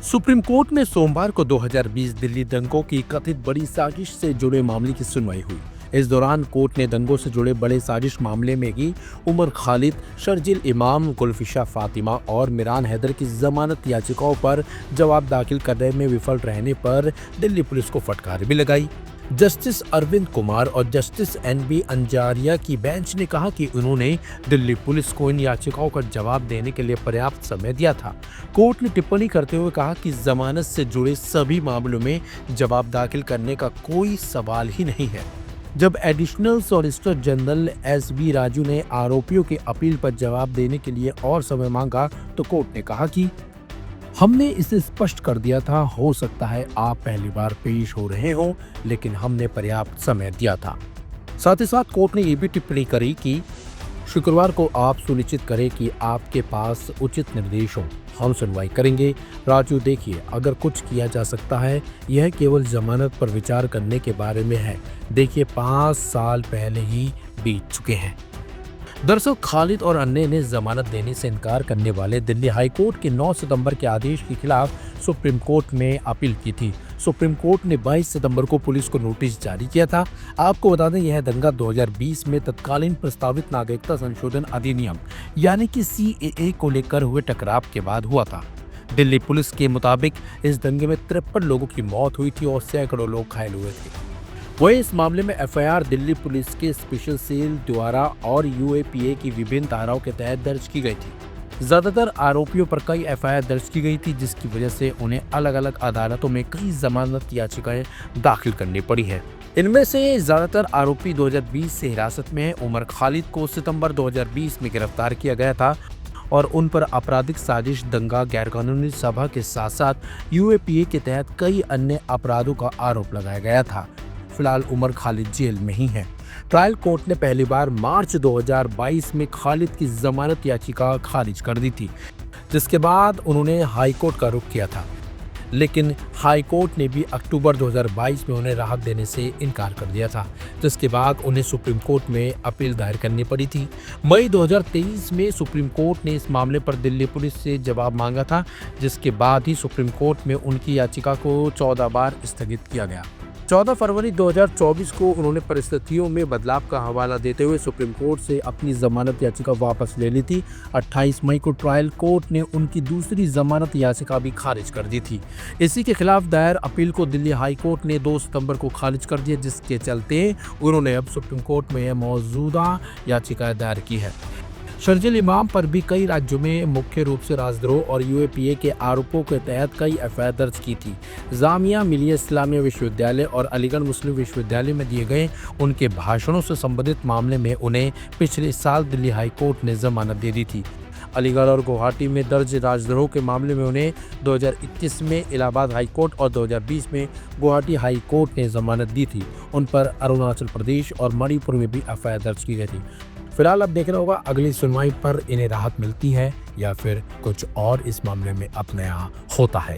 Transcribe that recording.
Supreme court में सोमवार को 2020 दिल्ली दंगों की कथित बड़ी साजिश से जुड़े मामले की सुनवाई हुई। इस दौरान कोर्ट ने दंगों से जुड़े बड़े साजिश मामले में की उमर खालिद, शर्जील इमाम, गुलफिशा फातिमा और मिरान हैदर की जमानत याचिकाओं पर जवाब दाखिल करने में विफल रहने पर दिल्ली पुलिस को फटकार भी लगाई। जस्टिस अरविंद कुमार और जस्टिस एन.बी. अंजारिया की बेंच ने कहा कि उन्होंने दिल्ली पुलिस को इन याचिकाओं का जवाब देने के लिए पर्याप्त समय दिया था। कोर्ट ने टिप्पणी करते हुए कहा कि जमानत से जुड़े सभी मामलों में जवाब दाखिल करने का कोई सवाल ही नहीं है। जब additional solicitor general S.B.. Raju ने आरोपियों की अपील पर जवाब देने के लिए और समय मांगा तो कोर्ट ने कहा कि हमने इसे स्पष्ट कर दिया था, हो सकता है आप पहली बार पेश हो रहे हो, लेकिन हमने पर्याप्त समय दिया था। साथ ही साथ कोर्ट ने ये भी टिप्पणी करी कि शुक्रवार को आप सुनिश्चित करें कि आपके पास उचित निर्देश हो, हम सुनवाई करेंगे। राजू देखिए, अगर कुछ किया जा सकता है, यह केवल जमानत पर विचार करने के बारे में है। देखिए 5 साल पहले ही बीत चुके हैं। दरअसल खालिद और अन्य ने जमानत देने से इनकार करने वाले दिल्ली हाई कोर्ट के 9 सितंबर के आदेश के खिलाफ सुप्रीम कोर्ट में अपील की थी। सुप्रीम कोर्ट ने 22 सितंबर को पुलिस को नोटिस जारी किया था। आपको बता दें, यह दंगा 2020 में तत्कालीन प्रस्तावित नागरिकता संशोधन अधिनियम यानी कि CAA को लेकर हुए टकराव के बाद हुआ था। दिल्ली पुलिस के मुताबिक इस दंगे में 53 लोगों की मौत हुई थी और सैकड़ों लोग घायल हुए थे। वही इस मामले में FIR दिल्ली पुलिस के स्पेशल सेल द्वारा और UAPA की विभिन्न धाराओं के तहत दर्ज की गई थी। ज्यादातर आरोपियों पर कई FIR दर्ज की गई थी, जिसकी वजह से उन्हें अलग अलग अदालतों में कई जमानत याचिकाएं दाखिल करनी पड़ी है। इनमें से ज्यादातर आरोपी 2020 से हिरासत में हैं। उमर खालिद को सितंबर 2020 में गिरफ्तार किया गया था और उन पर आपराधिक साजिश, दंगा, गैरकानूनी सभा के साथ साथ UAPA के तहत कई अन्य अपराधों का आरोप लगाया गया था। फिलहाल उमर खालिद जेल में ही है। ट्रायल कोर्ट ने पहली बार मार्च 2022 में खालिद की जमानत याचिका खारिज कर दी थी, जिसके बाद उन्होंने हाई कोर्ट का रुख किया था, लेकिन हाई कोर्ट ने भी अक्टूबर 2022 में उन्हें राहत देने से इनकार कर दिया था, जिसके बाद उन्हें सुप्रीम कोर्ट में अपील दायर करनी पड़ी थी। मई 2023 में सुप्रीम कोर्ट ने इस मामले पर दिल्ली पुलिस से जवाब मांगा था, जिसके बाद ही सुप्रीम कोर्ट में उनकी याचिका को 14 बार स्थगित किया गया। 14 फरवरी 2024 को उन्होंने परिस्थितियों में बदलाव का हवाला देते हुए सुप्रीम कोर्ट से अपनी जमानत याचिका वापस ले ली थी। 28 मई को ट्रायल कोर्ट ने उनकी दूसरी जमानत याचिका भी खारिज कर दी थी। इसी के खिलाफ दायर अपील को दिल्ली हाई कोर्ट ने 2 सितंबर को खारिज कर दिया, जिसके चलते उन्होंने अब सुप्रीम कोर्ट में मौजूदा याचिका दायर की है। शर्जील इमाम पर भी कई राज्यों में मुख्य रूप से राजद्रोह और UAPA के आरोपों के तहत कई FIR दर्ज की थी। जामिया मिलिया इस्लामिया विश्वविद्यालय और अलीगढ़ मुस्लिम विश्वविद्यालय में दिए गए उनके भाषणों से संबंधित मामले में उन्हें पिछले साल दिल्ली हाई कोर्ट ने जमानत दे दी थी। अलीगढ़ और गुवाहाटी में दर्ज राजद्रोह के मामले में उन्हें 2021 में इलाहाबाद हाई कोर्ट और 2020 में गुवाहाटी हाई कोर्ट ने जमानत दी थी। उन पर अरुणाचल प्रदेश और मणिपुर में भी FIR दर्ज की गई थी। फिलहाल अब देखना होगा अगली सुनवाई पर इन्हें राहत मिलती है या फिर कुछ और इस मामले में अब नया होता है।